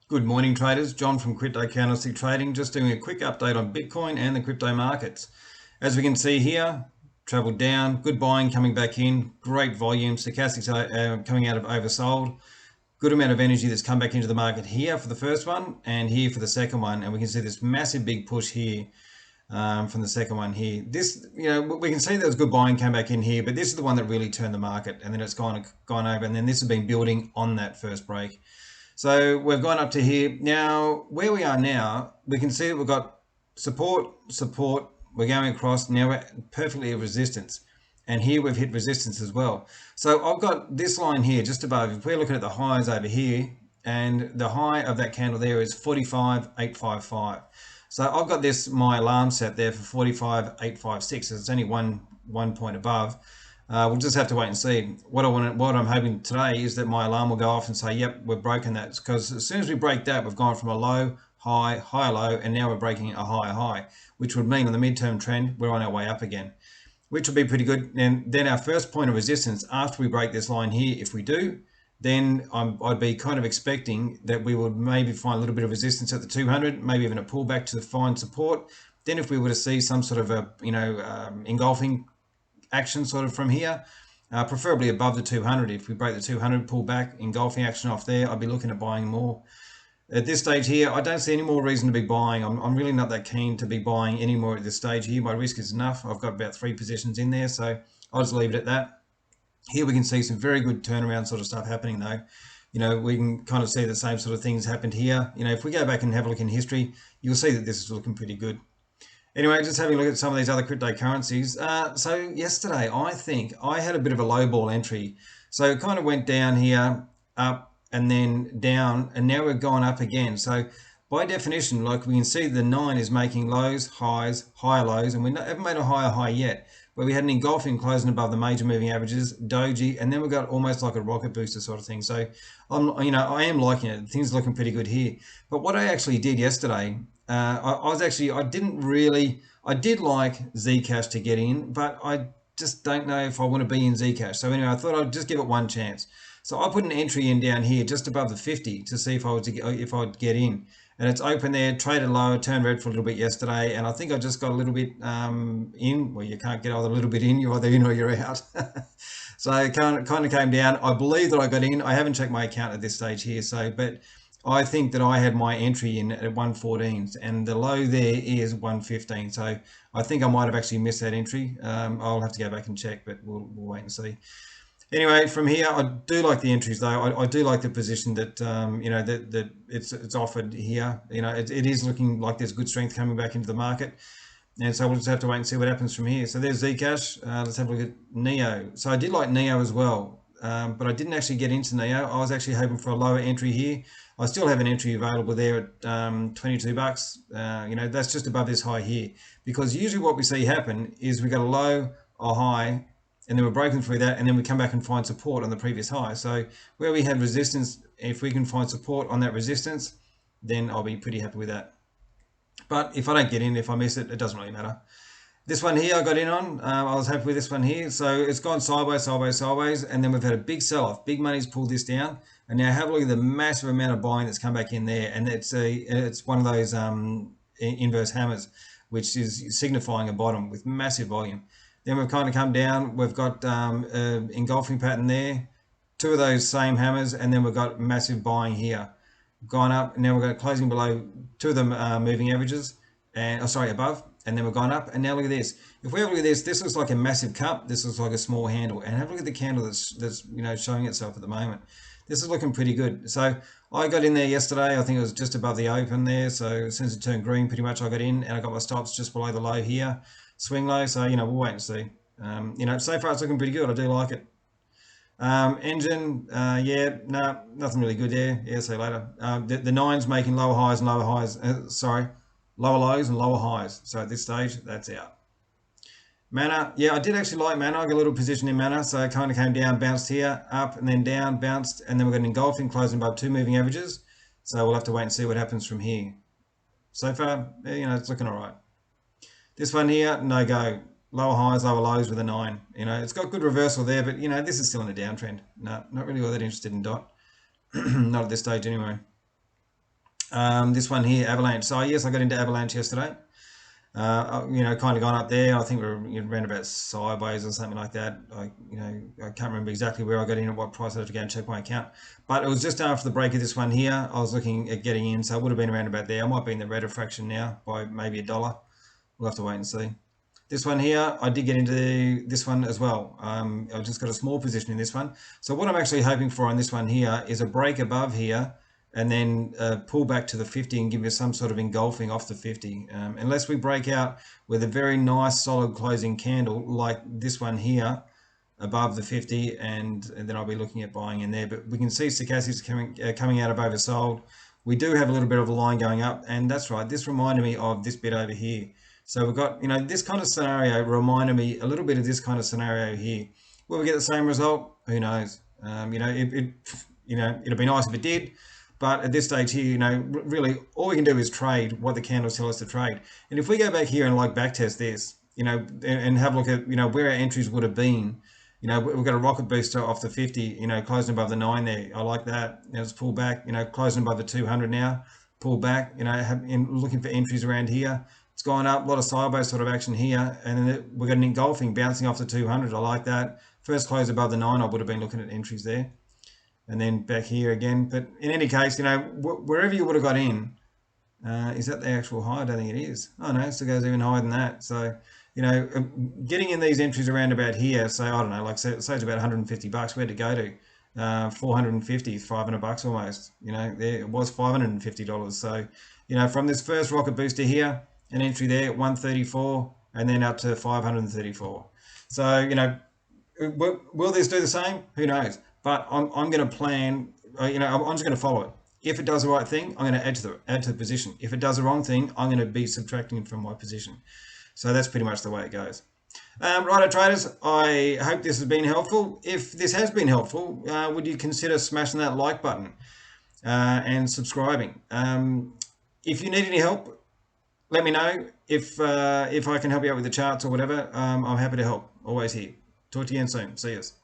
Good morning, traders. John from Candlestick Trading, just doing a quick update on Bitcoin and the crypto markets. As we can see here, traveled down, good buying coming back in, great volume, stochastics coming out of oversold, good amount of energy that's come back into the market here for the first one and here for the second one. And we can see this massive big push here from the second one here. This, we can see there was good buying came back in here, but this is the one that really turned the market, and then it's gone over, and then this has been building on that first break. So we've gone up to here. Now, where we are now, we can see that we've got support, support. We're going across. Now we're perfectly at resistance. And here we've hit resistance as well. So I've got this line here just above. If we're looking at the highs over here, and the high of that candle there is 45,855. So I've got this, my alarm set there for 45,856. It's only one point above. We'll just have to wait and see. What I'm hoping today is that my alarm will go off and say, yep, we've broken that. Because as soon as we break that, we've gone from a low, high, higher low, and now we're breaking a higher high, which would mean on the midterm trend, we're on our way up again, which will be pretty good. And then our first point of resistance after we break this line here, if we do, then I'd be kind of expecting that we would maybe find a little bit of resistance at the 200, maybe even a pullback to find support. Then if we were to see some sort of a, engulfing action sort of from here, preferably above the 200. If we break the 200, pull back, engulfing action off there, I'd be looking at buying more. At this stage here, I don't see any more reason to be buying. I'm really not that keen to be buying any more at this stage here. My risk is enough. I've got about 3 positions in there, so I'll just leave it at that. Here we can see some very good turnaround sort of stuff happening though. We can kind of see the same sort of things happened here. If we go back and have a look in history, you'll see that this is looking pretty good. Anyway, just having a look at some of these other cryptocurrencies. So yesterday, I think I had a bit of a low ball entry. So it kind of went down here, up, and then down, and now we're gone up again. So by definition, like we can see, the 9 is making lows, highs, higher lows, and we haven't made a higher high yet. But we had an engulfing closing above the major moving averages, doji, and then we got almost like a rocket booster sort of thing. So I am liking it. Things are looking pretty good here. But what I actually did yesterday, I did like Zcash to get in, but I just don't know if I want to be in Zcash. So anyway, I thought I'd just give it one chance. So I put an entry in down here just above the 50 to see if I'd get in. And it's open there, traded lower, turned red for a little bit yesterday, and I think I just got a little bit in. Well, you can't get either a little bit in, you're either in or you're out. So it kind of came down. I believe that I got in. I haven't checked my account at this stage here, but I think that I had my entry in at 114, and the low there is 115. So I think I might have actually missed that entry. I'll have to go back and check, but we'll wait and see. Anyway, from here, I do like the entries though. I do like the position that that it's offered here. It is looking like there's good strength coming back into the market, and so we'll just have to wait and see what happens from here. So there's Zcash. Let's have a look at Neo. So I did like Neo as well, but I didn't actually get into Neo. I was actually hoping for a lower entry here. I still have an entry available there at 22 bucks. That's just above this high here, because usually what we see happen is we got a low, a high, and then we're breaking through that, and then we come back and find support on the previous high. So where we had resistance, if we can find support on that resistance, then I'll be pretty happy with that. But if I don't get in, if I miss it, it doesn't really matter. This one here I got in on. I was happy with this one here. So it's gone sideways, sideways, sideways, and then we've had a big sell-off. Big money's pulled this down, and now have a look at the massive amount of buying that's come back in there, and it's one of those inverse hammers, which is signifying a bottom with massive volume. Then we've kind of come down. We've got engulfing pattern there, 2 of those same hammers, and then we've got massive buying here. Gone up, and now we've got closing below 2 of them moving averages, and above, and then we've gone up, and now look at this. If we have a look at this, this looks like a massive cup. This looks like a small handle, and have a look at the candle that's showing itself at the moment. This is looking pretty good. So I got in there yesterday. I think it was just above the open there. So as soon as it turned green, pretty much I got in, and I got my stops just below the low here. Swing low, so we'll wait and see. So far it's looking pretty good. I do like it. Engine, yeah, no, nothing really good there. Yeah, see you later. The 9's making lower highs and lower highs. Lower lows and lower highs. So at this stage, that's out. Mana, yeah, I did actually like Mana. I got a little position in Mana, so it kind of came down, bounced here, up and then down, bounced, and then we've got an engulfing closing above 2 moving averages. So we'll have to wait and see what happens from here. So far, it's looking all right. This one here, no go. Lower highs, lower lows with a 9. It's got good reversal there, but this is still in a downtrend. No, not really all that interested in DOT. Not at this stage anyway. This one here, Avalanche. So yes, I got into Avalanche yesterday. Kind of gone up there. I think we were around about sideways or something like that. I can't remember exactly where I got in at what price. I had to go and check my account. But it was just after the break of this one here. I was looking at getting in, so it would have been around about there. I might be in the red fraction now by maybe $1. We'll have to wait and see. This one here, I did get into this one as well. I've just got a small position in this one. So what I'm actually hoping for on this one here is a break above here and then pull back to the 50 and give you some sort of engulfing off the 50. Unless we break out with a very nice solid closing candle like this one here above the 50, and then I'll be looking at buying in there. But we can see stochastics coming out of oversold. We do have a little bit of a line going up, and that's right, this reminded me of this bit over here. So we've got, this kind of scenario reminded me a little bit of this kind of scenario here. Will we get the same result? Who knows? It'd be nice if it did. But at this stage here, really all we can do is trade what the candles tell us to trade. And if we go back here and backtest this, and have a look at, where our entries would have been, we've got a rocket booster off the 50, closing above the 9 there. I like that. Let's pull back, closing above the 200 now, pull back, looking for entries around here. It's gone up, a lot of sideways sort of action here, and then we've got an engulfing bouncing off the 200. I like that. First close above the 9, I would have been looking at entries there. And then back here again. But in any case, wherever you would have got in, is that the actual high? I don't think it is. Oh no, it still goes even higher than that. So, getting in these entries around about here, so I don't know, say it's about $150. Where'd it go to? 450, $500 almost. There it was $550. So, from this first rocket booster here, an entry there at 134, and then up to 534. So, will this do the same? Who knows? But I'm going to plan, I'm just going to follow it. If it does the right thing, I'm going to add to the position. If it does the wrong thing, I'm going to be subtracting from my position. So that's pretty much the way it goes. Righto traders, I hope this has been helpful. If this has been helpful, would you consider smashing that like button and subscribing? If you need any help, let me know. If I can help you out with the charts or whatever, I'm happy to help. Always here. Talk to you again soon. See yous.